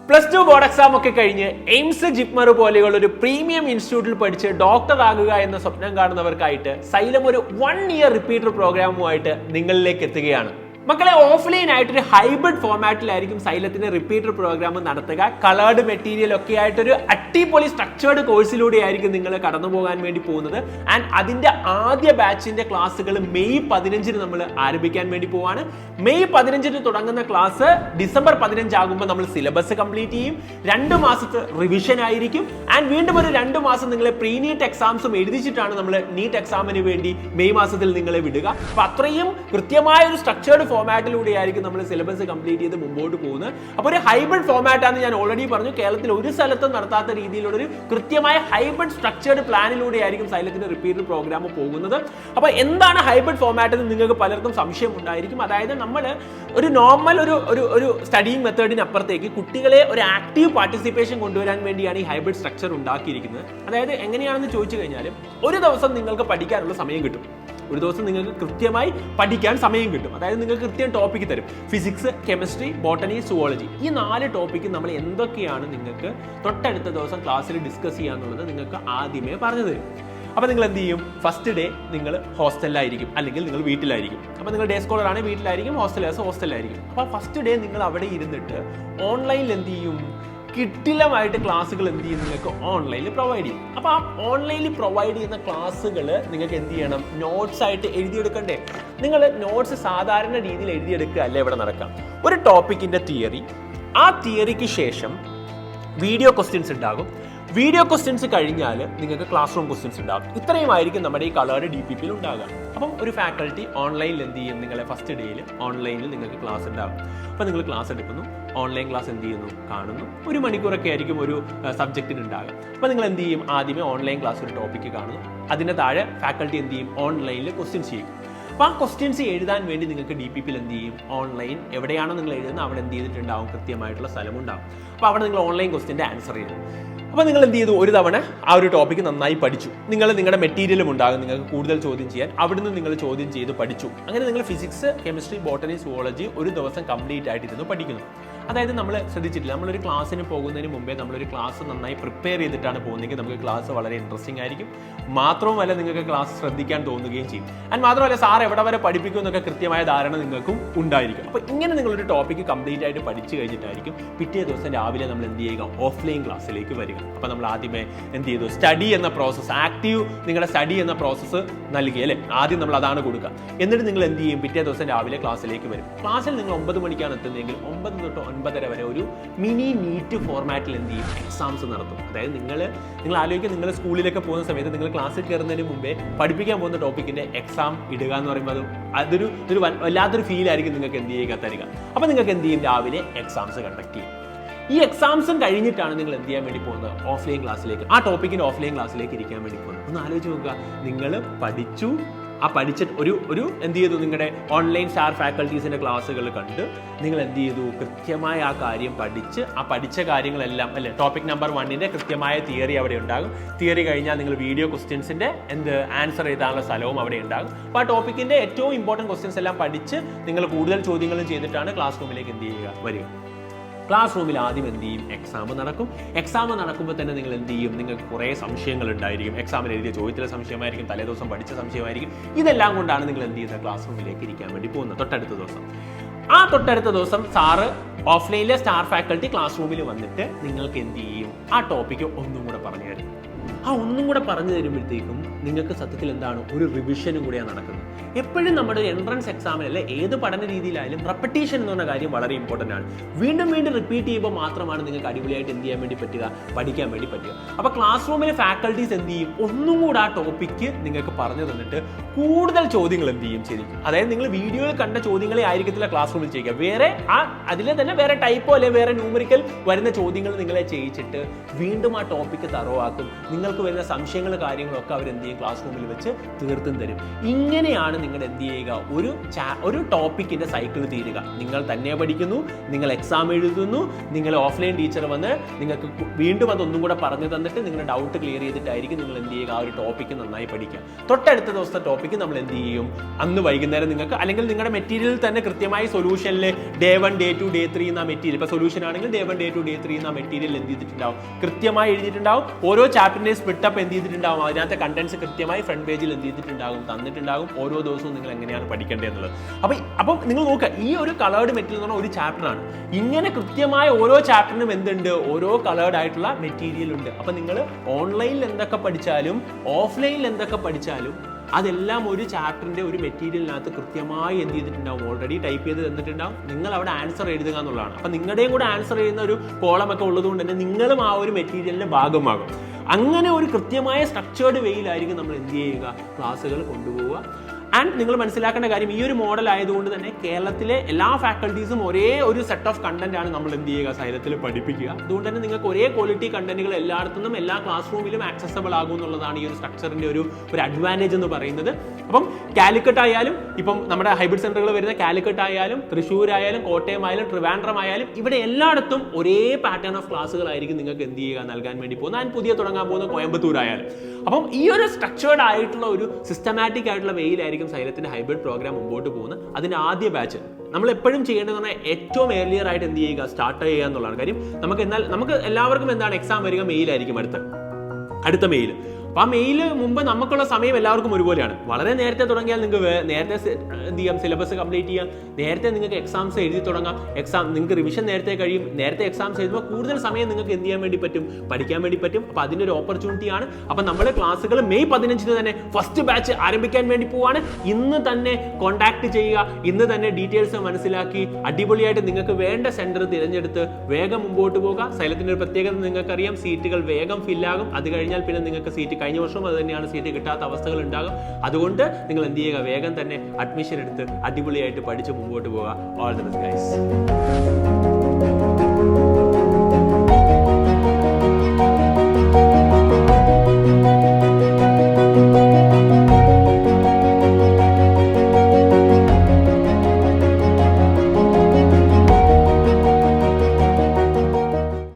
Plus two board exam ഒക്കെ കഴിഞ്ഞ് AIIMS JIPMER പോലെയുള്ള ഒരു പ്രീമിയം ഇൻസ്റ്റിറ്റ്യൂട്ടിൽ പഠിച്ച് ഡോക്ടർ ആകുക എന്ന സ്വപ്നം കാണുന്നവർക്കായിട്ട് സൈലം ഒരു 1 ഇയർ റിപ്പീറ്റർ പ്രോഗ്രാമുമായിട്ട് നിങ്ങളിലേക്ക് എത്തുകയാണ്. മക്കളെ, ഓഫ്ലൈൻ ആയിട്ടൊരു ഹൈബ്രിഡ് ഫോർമാറ്റിലായിരിക്കും സൈലത്തിന്റെ റിപ്പീറ്റർ പ്രോഗ്രാം നടത്തുക. കളേർഡ് മെറ്റീരിയൽ ഒക്കെ ആയിട്ടൊരു അടിപൊളി സ്ട്രക്ചേർഡ് കോഴ്സിലൂടെ ആയിരിക്കും നിങ്ങൾ കടന്നു പോകാൻ വേണ്ടി പോകുന്നത്. ആൻഡ് അതിന്റെ ആദ്യ ബാച്ചിന്റെ ക്ലാസ്സുകൾ മെയ് 15 നമ്മൾ ആരംഭിക്കാൻ വേണ്ടി പോവാണ്. മെയ് 15 തുടങ്ങുന്ന ക്ലാസ് ഡിസംബർ 15 ആകുമ്പോൾ നമ്മൾ സിലബസ് കംപ്ലീറ്റ് ചെയ്യും. 2 മാസത്തെ റിവിഷൻ ആയിരിക്കും. ആൻഡ് വീണ്ടും ഒരു 2 മാസം നിങ്ങളെ പ്രീ നീറ്റ് എക്സാംസും എഴുതിച്ചിട്ടാണ് നമ്മൾ നീറ്റ് എക്സാമിന് വേണ്ടി മെയ് മാസത്തിൽ നിങ്ങളെ വിടുക. അപ്പൊ അത്രയും കൃത്യമായ ഒരു സ്ട്രക്ചേർഡ് ഫോർമാറ്റിലൂടെ ആയിരിക്കും നമ്മൾ സിലബസ് കംപ്ലീറ്റ് ചെയ്ത് മുമ്പോട്ട് പോകുന്നത്. അപ്പോൾ ഒരു ഹൈബ്രിഡ് ഫോർമാറ്റ് ആണ് ഞാൻ ഓൾറെഡി പറഞ്ഞു. കേരളത്തിൽ ഒരു സ്ഥലത്തും നടത്താത്ത രീതിയിലുള്ള ഒരു കൃത്യമായ ഹൈബ്രിഡ് സ്ട്രക്ചേർഡ് പ്ലാനിലൂടെ ആയിരിക്കും സൈലത്തിന്റെ റിപ്പീറ്റർ പ്രോഗ്രാം പോകുന്നത്. അപ്പോൾ എന്താണ് ഹൈബ്രിഡ് ഫോർമാറ്റ് എന്ന് നിങ്ങൾക്ക് പലർക്കും സംശയം ഉണ്ടായിരിക്കും. അതായത് നമ്മൾ ഒരു നോർമൽ ഒരു സ്റ്റഡിങ് മെത്തേഡിന് അപ്പുറത്തേക്ക് കുട്ടികളെ ഒരു ആക്റ്റീവ് പാർട്ടിസിപ്പേഷൻ കൊണ്ടുവരാൻ വേണ്ടിയാണ് ഈ ഹൈബ്രിഡ് സ്ട്രക്ചർ ഉണ്ടാക്കിയിരിക്കുന്നത്. അതായത് എങ്ങനെയാണെന്ന് ചോദിച്ചു കഴിഞ്ഞാൽ, ഒരു ദിവസം നിങ്ങൾക്ക് പഠിക്കാനുള്ള സമയം കിട്ടും. ഒരു ദിവസം നിങ്ങൾക്ക് കൃത്യമായി പഠിക്കാൻ സമയം കിട്ടും. അതായത് നിങ്ങൾക്ക് കൃത്യം ടോപ്പിക്ക് തരും. ഫിസിക്സ്, കെമിസ്ട്രി, ബോട്ടണി, സുവോളജി, ഈ 4 ടോപ്പിക്ക് നമ്മൾ എന്തൊക്കെയാണ് നിങ്ങൾക്ക് തൊട്ടടുത്ത ദിവസം ക്ലാസ്സിൽ ഡിസ്കസ് ചെയ്യാന്നുള്ളത് നിങ്ങൾക്ക് ആദ്യമേ പറഞ്ഞു തരും. അപ്പോൾ നിങ്ങൾ എന്ത് ചെയ്യും? ഫസ്റ്റ് ഡേ നിങ്ങൾ ഹോസ്റ്റലിലായിരിക്കും, അല്ലെങ്കിൽ നിങ്ങൾ വീട്ടിലായിരിക്കും. അപ്പോൾ നിങ്ങൾ ഡേ സ്കോളർ ആണ്, വീട്ടിലായിരിക്കും. ഹോസ്റ്റലിലായിരിക്കും. അപ്പോൾ ഫസ്റ്റ് ഡേ നിങ്ങൾ അവിടെ ഇരുന്നിട്ട് ഓൺലൈനിൽ എന്ത് ചെയ്യും? കിടിലമായിട്ട് ക്ലാസ്സുകൾ എന്ത് ചെയ്യും? നിങ്ങൾക്ക് ഓൺലൈനിൽ പ്രൊവൈഡ് ചെയ്യും. അപ്പോൾ ആ ഓൺലൈനിൽ പ്രൊവൈഡ് ചെയ്യുന്ന ക്ലാസ്സുകൾ നിങ്ങൾക്ക് എന്ത് ചെയ്യണം? നോട്ട്സ് ആയിട്ട് എഴുതിയെടുക്കണ്ടേ? നിങ്ങൾ നോട്ട്സ് സാധാരണ രീതിയിൽ എഴുതിയെടുക്കുക അല്ലേ ഇവിടെ നടക്കാം. ഒരു ടോപ്പിക്കിന്റെ തിയറി, ആ തിയറിക്ക് ശേഷം വീഡിയോ ക്വസ്റ്റ്യൻസ് ഉണ്ടാകും. വീഡിയോ ക്വസ്റ്റ്യൻസ് കഴിഞ്ഞാൽ നിങ്ങൾക്ക് ക്ലാസ് റൂം ക്വസ്റ്റ്യൻസ് ഉണ്ടാകും. ഇത്രയുമായിരിക്കും നമ്മുടെ ഈ കളേർഡ് DPPയിൽ ഉണ്ടാകുക. അപ്പം ഒരു ഫാക്കൽറ്റി ഓൺലൈനിൽ എന്ത് ചെയ്യും? നിങ്ങളെ ഫസ്റ്റ് ഡേയിൽ ഓൺലൈനിൽ നിങ്ങൾക്ക് ക്ലാസ് ഉണ്ടാകും. അപ്പോൾ നിങ്ങൾ ക്ലാസ് എടുക്കുന്നു, ഓൺലൈൻ ക്ലാസ് എന്ത് ചെയ്യുന്നു? കാണുന്നു. 1 മണിക്കൂറൊക്കെ ആയിരിക്കും ഒരു സബ്ജക്റ്റിന് ഉണ്ടാകുക. അപ്പോൾ നിങ്ങൾ എന്ത് ചെയ്യും? ആദ്യമേ ഓൺലൈൻ ക്ലാസ് ഒരു ടോപ്പിക്ക് കാണുന്നു. അതിൻ്റെ താഴെ ഫാക്കൽറ്റി എന്ത് ചെയ്യും? ഓൺലൈനിൽ ക്വസ്റ്റ്യൻസ് ചെയ്യും. അപ്പോൾ ആ ക്വസ്റ്റ്യൻസ് എഴുതാൻ വേണ്ടി നിങ്ങൾക്ക് DPPയിൽ എന്ത് ചെയ്യും? ഓൺലൈൻ എവിടെയാണോ നിങ്ങൾ എഴുതുന്നത് അവിടെ എന്ത് ചെയ്തിട്ടുണ്ടാവും? കൃത്യമായിട്ടുള്ള സ്ഥലമുണ്ടാവും. അപ്പോൾ അവിടെ നിങ്ങൾ ഓൺലൈൻ ക്വസ്റ്റ്യൻ്റെ ആൻസർ ചെയ്യും. അപ്പോൾ നിങ്ങൾ എന്ത് ചെയ്തു? ഒരു തവണ ആ ഒരു ടോപ്പിക്ക് നന്നായി പഠിച്ചു. നിങ്ങളുടെ മെറ്റീരിയലും ഉണ്ടാകും നിങ്ങൾക്ക് കൂടുതൽ ചോദ്യം ചെയ്യാൻ. അവിടുന്ന് നിങ്ങൾ ചോദ്യം ചെയ്ത് പഠിച്ചു. അങ്ങനെ നിങ്ങൾ ഫിസിക്സ്, കെമിസ്ട്രി, ബോട്ടണി, സുവോളജി ഒരു ദിവസം കംപ്ലീറ്റ് ആയിട്ട് ഇരുന്ന് പഠിക്കുന്നു. അതായത് നമ്മൾ ശ്രദ്ധിച്ചിട്ടില്ല, നമ്മളൊരു ക്ലാസ്സിന് പോകുന്നതിന് മുമ്പേ നമ്മളൊരു ക്ലാസ് നന്നായി പ്രിപ്പയർ ചെയ്തിട്ടാണ് പോകുന്നതെങ്കിൽ നമുക്ക് ക്ലാസ് വളരെ ഇൻട്രസ്റ്റിംഗ് ആയിരിക്കും. മാത്രവുമല്ല നിങ്ങൾക്ക് ക്ലാസ് ശ്രദ്ധിക്കാൻ തോന്നുകയും ചെയ്യും. ആൻഡ് മാത്രമല്ല സാർ എവിടെ വരെ പഠിപ്പിക്കും എന്നൊക്കെ കൃത്യമായ ധാരണ നിങ്ങൾക്കും ഉണ്ടായിരിക്കും. അപ്പോൾ ഇങ്ങനെ നിങ്ങളൊരു ടോപ്പിക്ക് കംപ്ലീറ്റ് ആയിട്ട് പഠിച്ചു കഴിഞ്ഞിട്ടായിരിക്കും പിറ്റേ ദിവസം രാവിലെ നമ്മൾ എന്ത് ചെയ്യുക? ഓഫ്ലൈൻ ക്ലാസ്സിലേക്ക് വരിക. അപ്പോൾ നമ്മൾ ആദ്യമേ എന്ത് ചെയ്തു? സ്റ്റഡി എന്ന പ്രോസസ്സ്, ആക്റ്റീവ് നിങ്ങളുടെ സ്റ്റഡി എന്ന പ്രോസസ്സ് നൽകി അല്ലേ? ആദ്യം നമ്മൾ അതാണ് കൊടുക്കുക. എന്നിട്ട് നിങ്ങൾ എന്ത് ചെയ്യും? പിറ്റേ ദിവസം രാവിലെ ക്ലാസ്സിലേക്ക് വരും. ക്ലാസ്സിൽ നിങ്ങൾ 9 മണിക്കാണ് എത്തുന്നതെങ്കിൽ 9 തൊട്ട് 9:30 വരെ ഒരു മിനി നീറ്റ് ഫോർമാറ്റിൽ എന്ത് ചെയ്യും? എക്സാംസ് നടത്തും. അതായത് നിങ്ങൾ ആലോചിക്കുക, നിങ്ങൾ സ്കൂളിലൊക്കെ പോകുന്ന സമയത്ത് നിങ്ങൾ ക്ലാസ്സിൽ കയറുന്നതിന് മുമ്പേ പഠിപ്പിക്കാൻ പോകുന്ന ടോപ്പിക്കിന്റെ എക്സാം ഇടുക എന്ന് പറയുമ്പോൾ അതൊരു വല്ലാത്തൊരു ഫീൽ ആയിരിക്കും നിങ്ങൾക്ക് എന്ത് ചെയ്യുക തരിക. അപ്പോൾ നിങ്ങൾക്ക് എന്ത് ചെയ്യും? രാവിലെ എക്സാംസ് കണ്ടക്ട് ചെയ്യും. ഈ എക്സാംസും കഴിഞ്ഞിട്ടാണ് നിങ്ങൾ എന്ത് ചെയ്യാൻ വേണ്ടി പോകുന്നത്? ഓഫ്ലൈൻ ക്ലാസ്സിലേക്ക്, ആ ടോപ്പിക്കിന്റെ ഓഫ്ലൈൻ ക്ലാസ്സിലേക്ക് ഇരിക്കാൻ വേണ്ടി പോകുന്നത്. ഒന്ന് ആലോചിച്ച് നോക്കുക, നിങ്ങൾ പഠിച്ചു, ആ പഠിച്ചിട്ട് ഒരു എന്ത് ചെയ്തു? നിങ്ങളുടെ ഓൺലൈൻ സ്റ്റാർ ഫാക്കൽറ്റീസിന്റെ ക്ലാസ്സുകൾ കണ്ട് നിങ്ങൾ എന്ത് ചെയ്തു? കൃത്യമായ ആ കാര്യം പഠിച്ച്, ആ പഠിച്ച കാര്യങ്ങളെല്ലാം അല്ലെ, ടോപ്പിക് നമ്പർ 1ന്റെ കൃത്യമായ തിയറി അവിടെ ഉണ്ടാകും. തിയറി കഴിഞ്ഞാൽ നിങ്ങൾ വീഡിയോ ക്വസ്റ്റ്യൻസിന്റെ ആൻസർ എഴുതാനുള്ള സ്ഥലവും അവിടെ ഉണ്ടാകും. അപ്പോൾ ആ ടോപ്പിക്കിന്റെ ഏറ്റവും ഇമ്പോർട്ടൻറ്റ് ക്വസ്റ്റ്യൻസ് എല്ലാം പഠിച്ച് നിങ്ങൾ കൂടുതൽ ചോദ്യങ്ങളും ചെയ്തിട്ടാണ് ക്ലാസ് റൂമിലേക്ക് എന്ത് ചെയ്യുക? വരിക. ക്ലാസ് റൂമിൽ ആദ്യം എന്ത് ചെയ്യും? എക്സാം നടക്കും. എക്സാം നടക്കുമ്പോൾ തന്നെ നിങ്ങൾ എന്ത് ചെയ്യും? നിങ്ങൾക്ക് കുറേ സംശയങ്ങൾ ഉണ്ടായിരിക്കും. എക്സാമിൽ എഴുതിയ ചോദ്യത്തിലെ സംശയമായിരിക്കും, തലേദിവസം പഠിച്ച സംശയമായിരിക്കും. ഇതെല്ലാം കൊണ്ടാണ് നിങ്ങൾ എന്ത് ചെയ്യുന്നത്? ക്ലാസ് റൂമിലേക്ക് ഇരിക്കാൻ വേണ്ടി പോകുന്നത് തൊട്ടടുത്ത ദിവസം. ആ തൊട്ടടുത്ത ദിവസം സാറ് ഓഫ്ലൈനിലെ സ്റ്റാർ ഫാക്കൽറ്റി ക്ലാസ് റൂമിൽ വന്നിട്ട് നിങ്ങൾക്ക് എന്ത് ചെയ്യും? ആ ടോപ്പിക്ക് ഒന്നും കൂടെ പറഞ്ഞു തരും. ആ ഒന്നും കൂടെ പറഞ്ഞു തരുമ്പോഴത്തേക്കും നിങ്ങൾക്ക് സത്യത്തിൽ എന്താണ്? ഒരു റിവിഷനും കൂടെയാണ് നടക്കുന്നത്. എപ്പോഴും നമ്മുടെ എൻട്രൻസ് എക്സാമിനല്ലേ ഏത് പഠന രീതിയിലായാലും റെപ്പറ്റീഷൻ എന്ന് പറഞ്ഞ കാര്യം വളരെ ഇമ്പോർട്ടൻ്റ് ആണ്. വീണ്ടും വീണ്ടും റിപ്പീറ്റ് ചെയ്യുമ്പോൾ മാത്രമാണ് നിങ്ങൾക്ക് അടിപൊളിയായിട്ട് എന്ത് ചെയ്യാൻ വേണ്ടി പറ്റുക? പഠിക്കാൻ വേണ്ടി പറ്റുക. അപ്പോൾ ക്ലാസ് റൂമിലെ ഫാക്കൽറ്റീസ് എന്ത് ചെയ്യും? ഒന്നും കൂടെ ആ ടോപ്പിക്ക് നിങ്ങൾക്ക് പറഞ്ഞു തന്നിട്ട് കൂടുതൽ ചോദ്യങ്ങൾ എന്ത് ചെയ്യും? ചെയ്തിരിക്കും. അതായത് നിങ്ങൾ വീഡിയോയിൽ കണ്ട ചോദ്യങ്ങളെ ആയിരിക്കത്തില്ല ക്ലാസ് റൂമിൽ ചെയ്യുക. വേറെ അതിലെ തന്നെ വേറെ ടൈപ്പോ അല്ലെങ്കിൽ വേറെ ന്യൂമറിക്കൽ വരുന്ന ചോദ്യങ്ങൾ നിങ്ങളെ ചെയ്യിച്ചിട്ട് വീണ്ടും ആ ടോപ്പിക്ക് തറവാക്കും. നിങ്ങൾക്ക് വരുന്ന സംശയങ്ങൾ കാര്യങ്ങളൊക്കെ അവർ എന്ത് ചെയ്യും? ക്ലാസ് റൂമിൽ വെച്ച് തീർത്തും തരും. ഇങ്ങനെയാണ് കൊണ്ടാണ് നിങ്ങൾ എന്ത് ചെയ്യുക, ഒരു ടോപ്പിക്കിന്റെ സൈക്കിൾ തീരുക. നിങ്ങൾ തന്നെ പഠിക്കുന്നു, നിങ്ങൾ എക്സാം എഴുതുന്നു, നിങ്ങൾ ഓഫ്ലൈൻ ടീച്ചർ വന്ന് നിങ്ങൾക്ക് വീണ്ടും അതൊന്നും കൂടെ പറഞ്ഞു തന്നിട്ട് നിങ്ങളുടെ ഡൗട്ട് ക്ലിയർ ചെയ്തിട്ടായിരിക്കും നിങ്ങൾ എന്ത് ചെയ്യുക, ആ ഒരു ടോപ്പിക്ക് നന്നായി പഠിക്കുക. തൊട്ടടുത്ത ദിവസത്തെ ടോപ്പിക്ക് നമ്മൾ എന്ത് ചെയ്യും, അന്ന് വൈകുന്നേരം നിങ്ങൾക്ക് അല്ലെങ്കിൽ നിങ്ങളുടെ മെറ്റീരിയലിൽ തന്നെ കൃത്യമായി സൊല്യൂഷനിൽ Day 1, Day 2, Day 3 എന്ന മെറ്റീരിയൽ, ഇപ്പോൾ സൊല്യൂഷൻ ആണെങ്കിൽ Day 1, Day 2, Day 3 എന്ന മെറ്റീരിയൽ എന്ത് ചെയ്തിട്ടുണ്ടാവും, കൃത്യമായി എഴുതിയിട്ടുണ്ടാവും. ഓരോ ചാപ്റ്ററിന്റെ സ്പ്ലിറ്റപ്പ് എന്ത് ചെയ്തിട്ടുണ്ടാവും, അതിനകത്തെ കണ്ടന്റ്സ് കൃത്യമായി ഫ്രണ്ട് പേജിൽ എന്ത് ചെയ്തിട്ടുണ്ടാകും, തന്നിട്ടുണ്ടാകും. ഓരോ ദിവസവും നിങ്ങൾ എങ്ങനെയാണ് പഠിക്കേണ്ടതെന്നുള്ളത്. അപ്പം നിങ്ങൾ നോക്കുക, ഈ ഒരു കളേർഡ് മെറ്റീരിയൽ എന്ന് പറഞ്ഞാൽ ഒരു ചാപ്റ്ററാണ്. ഇങ്ങനെ കൃത്യമായ ഓരോ ചാപ്റ്ററിനും എന്തുണ്ട്, ഓരോ കളേർഡ് ആയിട്ടുള്ള മെറ്റീരിയൽ ഉണ്ട്. അപ്പം നിങ്ങൾ ഓൺലൈനിൽ എന്തൊക്കെ പഠിച്ചാലും ഓഫ്ലൈനിൽ എന്തൊക്കെ പഠിച്ചാലും അതെല്ലാം ഒരു ചാപ്റ്ററിന്റെ ഒരു മെറ്റീരിയലിനകത്ത് കൃത്യമായി എന്ത് ചെയ്തിട്ടുണ്ടാവും, ഓൾറെഡി ടൈപ്പ് ചെയ്ത് തന്നിട്ടുണ്ടാവും. നിങ്ങൾ അവിടെ ആൻസർ എഴുതുക എന്നുള്ളതാണ്. അപ്പം നിങ്ങളുടെയും കൂടെ ആൻസർ ചെയ്യുന്ന ഒരു കോളമൊക്കെ ഉള്ളത് കൊണ്ട് തന്നെ നിങ്ങളും ആ ഒരു മെറ്റീരിയലിന്റെ ഭാഗമാകും. അങ്ങനെ ഒരു കൃത്യമായ സ്ട്രക്ചേർഡ് വേയിലായിരിക്കും നമ്മൾ എന്ത് ചെയ്യുക, ക്ലാസ്സുകൾ കൊണ്ടുപോവുക. ആൻഡ് നിങ്ങൾ മനസ്സിലാക്കേണ്ട കാര്യം, ഈ ഒരു മോഡൽ ആയതുകൊണ്ട് തന്നെ കേരളത്തിലെ എല്ലാ ഫാക്കൽറ്റീസും ഒരേ ഒരു സെറ്റ് ഓഫ് കണ്ടന്റ് ആണ് നമ്മൾ എന്ത് ചെയ്യുക, സൈലത്തിൽ പഠിപ്പിക്കുക. അതുകൊണ്ട് തന്നെ നിങ്ങൾക്ക് ഒരേ ക്വാളിറ്റി കണ്ടന്റുകൾ എല്ലായിടത്തും എല്ലാ ക്ലാസ് റൂമിലും ആക്സസബിൾ ആകും എന്നുള്ളതാണ് ഈ ഒരു സ്ട്രക്ചറിന്റെ ഒരു അഡ്വാൻറ്റേജ് എന്ന് പറയുന്നത്. അപ്പം കാലിക്കറ്റ് ആയാലും, ഇപ്പം നമ്മുടെ ഹൈബ്രിഡ് സെന്ററുകൾ വരുന്ന കാലിക്കറ്റ് ആയാലും, തൃശ്ശൂർ ആയാലും, കോട്ടയം ആയാലും, ട്രിവാൻഡ്രം ആയാലും, ഇവിടെ എല്ലായിടത്തും ഒരേ പാറ്റേൺ ഓഫ് ക്ലാസ്സുകളായിരിക്കും നിങ്ങൾക്ക് എന്ത് ചെയ്യുക, നൽകാൻ വേണ്ടി പോകുന്നത്. ആൻഡ് പുതിയ തുടങ്ങാൻ പോകുന്ന കോയമ്പത്തൂർ ആയാലും. അപ്പം ഈ ഒരു സ്ട്രക്ചേർഡ് ആയിട്ടുള്ള ഒരു സിസ്റ്റമാറ്റിക് ആയിട്ടുള്ള വേയിലായിരിക്കും സൈലത്തിന്റെ ഹൈബ്രിഡ് പ്രോഗ്രാം മുമ്പോട്ട് പോകുന്നത്. അതിന്റെ ആദ്യ ബാച്ച് നമ്മൾ എപ്പോഴും ചെയ്യേണ്ടതെന്ന് പറഞ്ഞാൽ ഏറ്റവും ഏർലിയർ ആയിട്ട് എന്ത് ചെയ്യുക, സ്റ്റാർട്ട് ചെയ്യുക എന്നുള്ളതാണ് കാര്യം. നമുക്ക് എല്ലാവർക്കും എന്താണ് എക്സാം വരിക, മെയിലായിരിക്കും അടുത്ത മെയിൽ. അപ്പോൾ ആ മെയിൽ മുമ്പ് നമുക്കുള്ള സമയം എല്ലാവർക്കും ഒരുപോലെയാണ്. വളരെ നേരത്തെ തുടങ്ങിയാൽ നിങ്ങൾക്ക് നേരത്തെ എന്ത് ചെയ്യാം, സിലബസ് കംപ്ലീറ്റ് ചെയ്യാം. നേരത്തെ നിങ്ങൾക്ക് എക്സാംസ് എഴുതി തുടങ്ങാം. നിങ്ങൾക്ക് റിവിഷൻ നേരത്തെ കഴിയും. നേരത്തെ എക്സാംസ് എഴുതുമ്പോൾ കൂടുതൽ സമയം നിങ്ങൾക്ക് എന്ത് ചെയ്യാൻ വേണ്ടി പറ്റും, പഠിക്കാൻ വേണ്ടി പറ്റും. അപ്പോൾ അതിൻ്റെ ഒരു ഓപ്പർച്യൂണിറ്റിയാണ്. അപ്പോൾ നമ്മുടെ ക്ലാസ്സുകൾ May 15 തന്നെ ഫസ്റ്റ് ബാച്ച് ആരംഭിക്കാൻ വേണ്ടി പോവാണ്. ഇന്ന് തന്നെ കോൺടാക്ട് ചെയ്യുക. ഇന്ന് തന്നെ ഡീറ്റെയിൽസ് മനസ്സിലാക്കി അടിപൊളിയായിട്ട് നിങ്ങൾക്ക് വേണ്ട സെന്റർ തിരഞ്ഞെടുത്ത് വേഗം മുമ്പോട്ട് പോകുക. സൈലത്തിൻ്റെ ഒരു പ്രത്യേകത നിങ്ങൾക്കറിയാം, സീറ്റുകൾ വേഗം ഫില്ലാകും. അത് കഴിഞ്ഞാൽ പിന്നെ നിങ്ങൾക്ക് സീറ്റ് കഴിഞ്ഞ വർഷം അത് തന്നെയാണ്, സീറ്റ് കിട്ടാത്ത അവസ്ഥകൾ ഉണ്ടാകും. അതുകൊണ്ട് നിങ്ങൾ എന്ത് ചെയ്യുക, വേഗം തന്നെ അഡ്മിഷൻ എടുത്ത് അടിപൊളിയായിട്ട് പഠിച്ച് മുമ്പോട്ട് പോവുക. All the best guys.